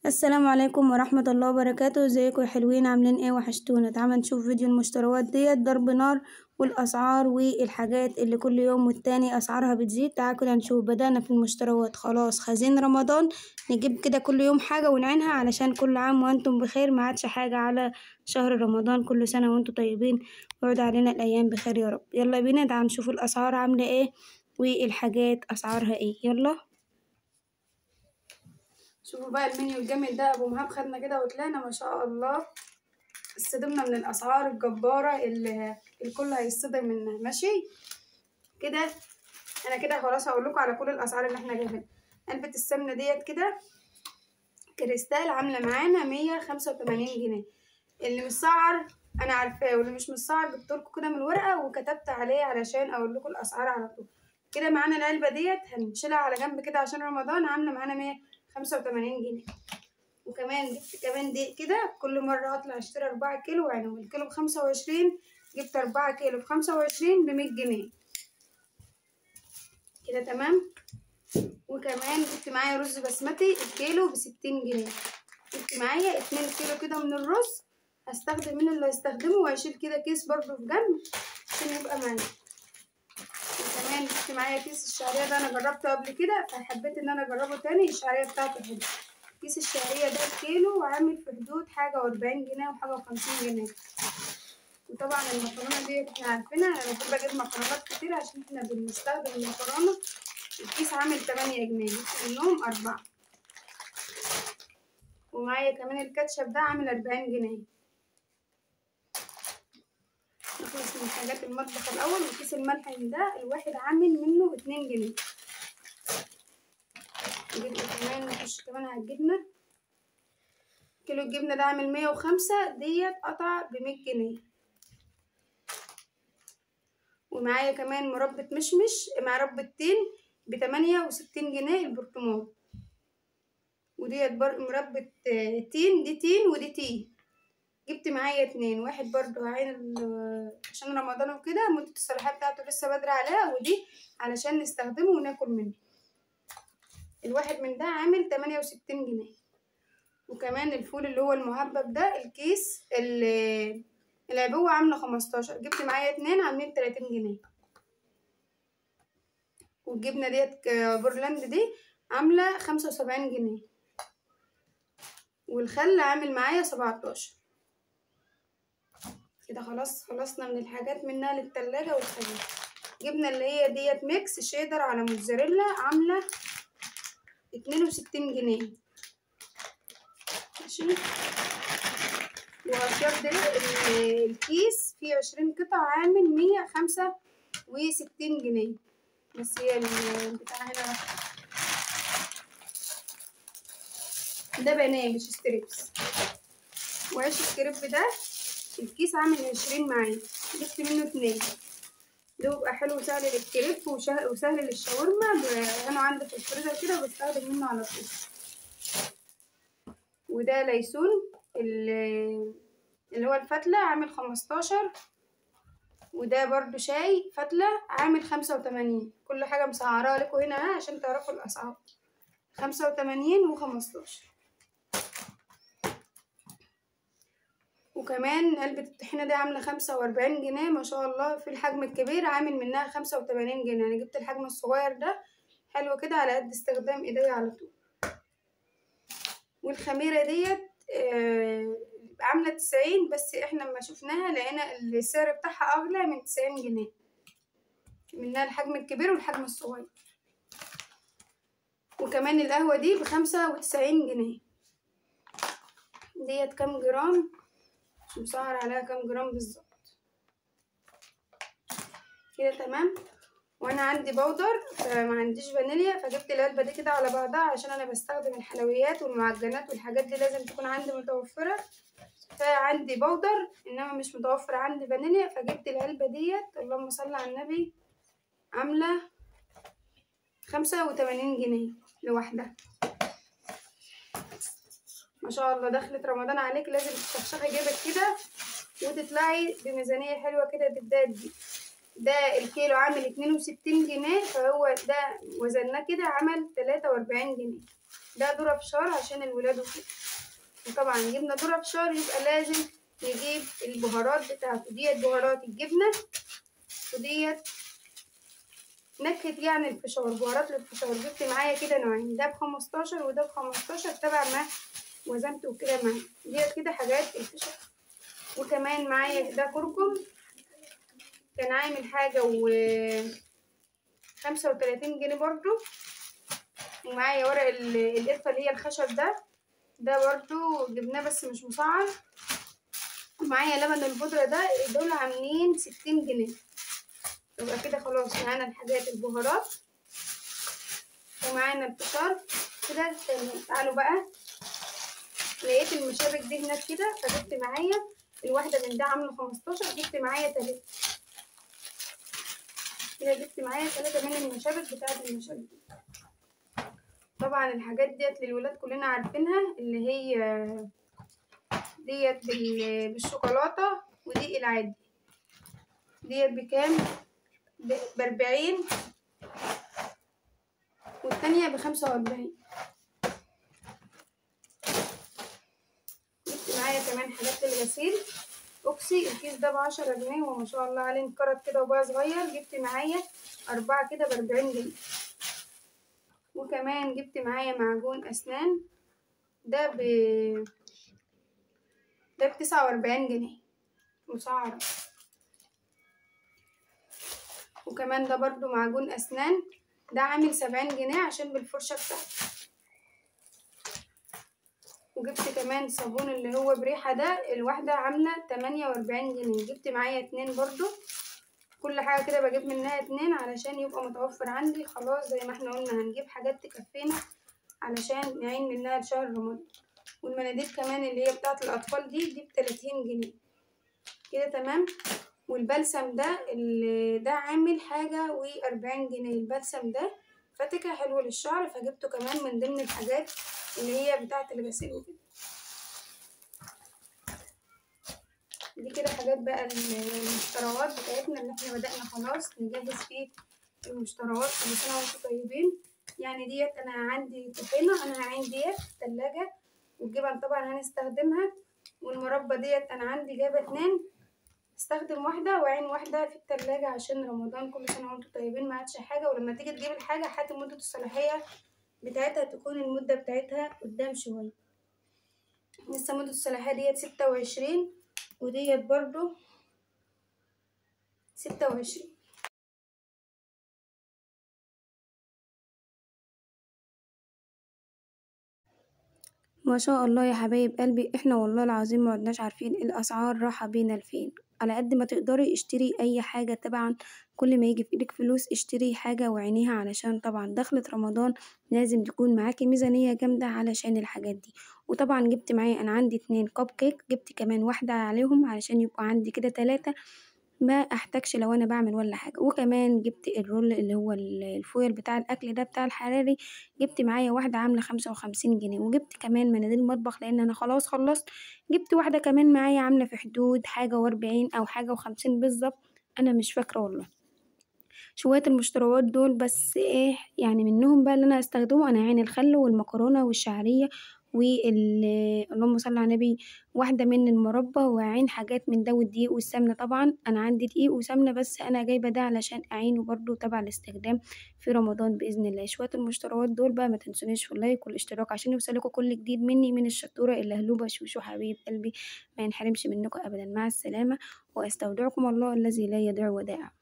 السلام عليكم ورحمة الله وبركاته. ازيكم يا حلوين؟ عاملين ايه؟ وحشتونا. تعالوا نشوف فيديو المشتريات ديت ضرب نار والاسعار والحاجات اللي كل يوم والتاني اسعارها بتزيد. تعالوا كده نشوف. بدأنا في المشتريات خلاص، خزين رمضان نجيب كده كل يوم حاجة ونعينها علشان كل عام وانتم بخير. ما عادش حاجة على شهر رمضان. كل سنة وانتم طيبين ويعود علينا الايام بخير يا رب. يلا بينا تعالوا نشوف الاسعار عاملة ايه والحاجات اسعارها ايه. يلا شوفوا بقى المنيو الجامد ده. ابو مهاب خدنا كده وطلعنا ما شاء الله، اصطدمنا من الاسعار الجباره اللي الكل هيصطدم منها. ماشي كده، انا كده خلاص هقول لكم على كل الاسعار اللي احنا جايبينها. علبه السمنه ديت كده كريستال عامله معانا 185 جنيه. اللي مسعر انا عارفاه، واللي مش مسعر جبتلكوا كده من الورقه وكتبت عليه علشان اقول لكم الاسعار على طول. كده معانا العلبه ديت هنشيلها على جنب كده عشان رمضان، عامله معانا 185 جنيه. وكمان جبت كمان دي كده، كل مرة هطلع اشتري 4 كيلو عنب، الكيلو ب25، جبت 4 كيلو ب25 ب100 جنيه كده تمام. وكمان جبت معايا رز بسمتي الكيلو ب60 جنيه. جبت معايا 2 كيلو كده من الرز، هستخدم منه اللي هستخدمه، وهشيل كده كيس برضه في جنب عشان يبقى معايا. وكمان جبت معايا كيس الشعرية ده، انا جربته قبل كده فحبيت ان انا اجربه تاني. الشعرية بتاعته حلوة. كيس الشعرية ده الكيلو وعامل في حدود حاجة و40 جنيه وحاجة و50 جنيه. وطبعا المكرونة دي احنا عارفينها، انا المفروض بجيب مكرونات كتير عشان احنا بنستخدم المكرونة. الكيس عامل 8 جنيه، جبت منهم 4. ومعايا كمان الكاتشب ده عامل 40 جنيه. نخلص من حاجات المطبخ الأول. وكيس الملح ده الواحد عامل منه 2 جنيه. جبت كمان، نخش كمان على الجبنة. كيلو الجبنة ده عامل 105، ديت قطع ب100 جنيه. ومعايا كمان مربى مشمش مع مربى تين ب68 جنيه البرطمان. وديت مربى تين، دي تين ودي تين. جبت معايا 2، واحد برضو هعين عشان رمضان وكده، مدة الصلاحية بتاعته لسه بدري عليها، ودي علشان نستخدمه وناكل منه. الواحد من ده عامل 68 جنيه. وكمان الفول اللي هو المهبب ده الكيس العبوة عاملة 15، جبت معايا 2 عاملين 30 جنيه. والجبنة ديت بورلاند دي عاملة 75 جنيه. والخل عامل معايا 17. كده خلاص خلصنا من الحاجات منها للتلاجة والخزين. جبنة اللي هي ديت ميكس شيدر على موتزاريلا عاملة 62 جنيه. ماشي. وأطياب دي الكيس فيه 20 قطعة عامل 165 جنيه. بس هي البتاع هنا ده بناه مش ستريبس. وعيش الكريب ده الكيس عامل 20 معايا، جبت منه 2. ده بيبقى حلو وسهل للكريب وسهل للشاورما. انا عندي في الفريزر كده وبستخدم منه على طول. وده ليسون اللي هو الفتلة عامل 15. وده برضو شاي فتلة عامل 85. كل حاجة مسعراها لكم هنا عشان تعرفوا الأسعار. 85 و15. وكمان علبة الطحينة دي عاملة 45 جنيه ما شاء الله. في الحجم الكبير عامل منها 85 جنيه. أنا جبت الحجم الصغير ده حلو كده على قد استخدام ايديا على طول. والخميرة ديت عاملة 90، بس احنا لما شفناها لقينا السعر بتاعها أغلى من 90 جنيه. منها الحجم الكبير والحجم الصغير. وكمان القهوة دي ب95 جنيه. ديت كام جرام؟ مش مسعر عليها كام جرام بالظبط. كده تمام. وانا عندي بودر فما عنديش فانيليا، فجبت العلبه دي كده على بعضها عشان انا بستخدم الحلويات والمعجنات والحاجات دي لازم تكون عندي متوفره. فعندي بودر انما مش متوفر عندي فانيليا، فجبت العلبه ديت اللهم صل على النبي عامله 85 جنيه لوحدها. ما شاء الله دخلت رمضان عليك، لازم تشخشخي جيبك كده وتطلعي بميزانيه حلوه كده تبداي دي. ده الكيلو عامل 62 جنيه، فهو ده وزناه كده عمل 43 جنيه. ده ذرة فشار عشان الولاد وكده. وطبعا جبنا ذرة فشار يبقى لازم نجيب البهارات بتاعته. ديت بهارات الجبنة، وديت نكهة يعني الفشار، بهارات للفشار. جبت معايا كده نوعين، ده ب15 وده ب15 تبع ما وزنته كده معايا. ديت كده حاجات الفشار. وكمان معايا ده كركم، كان عامل حاجة 35 جنيه برضو. ومعايا ورق القرفة اللي هي الخشب ده برضو جبناه بس مش مسعر. ومعايا لبن البودرة ده، دول عاملين 60 جنيه. يبقى كده خلاص معانا الحاجات البهارات ومعانا الفشار كده تمام. تعالوا بقى، لقيت المشابك دي هناك كده، فجبت معايا الواحدة من ده عاملة 15، جبت معايا 3 كده. جبت معايا 3 من المشابك بتاعت المشابك. طبعا الحاجات ديت للولاد كلنا عارفينها، اللي هي ديت بالشوكولاتة، ودي العادي. ديت بكام؟ ب40، والتانية ب45. جبت معايا كمان حاجات للغسيل اوكسي، الكيس ده ب10 جنيه، وما شاء الله عليه انقرض كده وبقى صغير. جبت معايا 4 كده ب40 جنيه. وكمان جبت معايا معجون اسنان، ده ب49 جنيه مسعر. وكمان ده برضو معجون اسنان، ده عامل 70 جنيه عشان بالفرشة بتاعته. وجبت كمان صابون اللي هو بريحة، ده الواحدة عاملة 48 جنيه. جبت معايا 2 برضو. كل حاجة كده بجيب منها 2 علشان يبقى متوفر عندي. خلاص زي ما احنا قلنا هنجيب حاجات تكفينا علشان نعين منها لشهر رمضان. والمناديل كمان اللي هي بتاعت الأطفال دي ب30 جنيه كده تمام. والبلسم ده عامل حاجة و40 جنيه. البلسم ده فاتكة حلو للشعر، فجبته كمان من ضمن الحاجات اللي هي بتاعت الغسيل وكده. دي كده حاجات بقى المشتروات بتاعتنا اللي احنا بدأنا خلاص نجهز فيه المشتروات. كل سنة وانتم طيبين. يعني ديت انا عندي طحينة انا هعين ديت في التلاجة، والجبن طبعا هنستخدمها. والمربى ديت انا عندي جايبة 2، استخدم واحدة وعين واحدة في التلاجة عشان رمضان. كل سنة وانتم طيبين. ما عادش حاجة، ولما تيجي تجيب الحاجة هات مدة الصلاحية بتاعتها تكون المدة بتاعتها قدام شوية. لسه مدة الصلاحية ديت 26، وديت برضو 26. ما شاء الله يا حبايب قلبي، احنا والله العظيم ما عدناش عارفين الاسعار رايحه بينا لفين. على قد ما تقدري اشتري اي حاجه، طبعا كل ما يجي في ايدك فلوس اشتري حاجه وعينيها، علشان طبعا دخلت رمضان لازم تكون معاكي ميزانيه جامده علشان الحاجات دي. وطبعا جبت معايا انا عندي 2 كب كيك، جبت كمان واحده عليهم علشان يبقى عندي كده 3 ما احتاجش لو انا بعمل ولا حاجه. وكمان جبت الرول اللي هو الفويل بتاع الاكل ده بتاع الحراري، جبت معايا واحده عامله 55 جنيه. وجبت كمان مناديل مطبخ لان انا خلاص خلصت. جبت واحده كمان معايا عامله في حدود حاجه و40 او حاجه و50 بالظبط، انا مش فاكره والله. شويه المشتروات دول بس ايه يعني منهم بقى اللي انا هستخدمه. انا عين الخل والمكرونه والشعريه اللهم صل على النبي، واحدة من المربى، وعين حاجات من ده، والدقيق والسمنة. طبعا أنا عندي دقيق وسمنة بس أنا جايبة ده علشان أعينه برضو تبع الاستخدام في رمضان بإذن الله. شوية المشتروات دول بقى ما تنسونيش في اللايك والاشتراك عشان يوصلكوا كل جديد مني من الشطورة اللهلوبة شوشو حبيب قلبي. ما ينحرمش منكم أبدا. مع السلامة، وأستودعكم الله الذي لا يضيع ودائعه.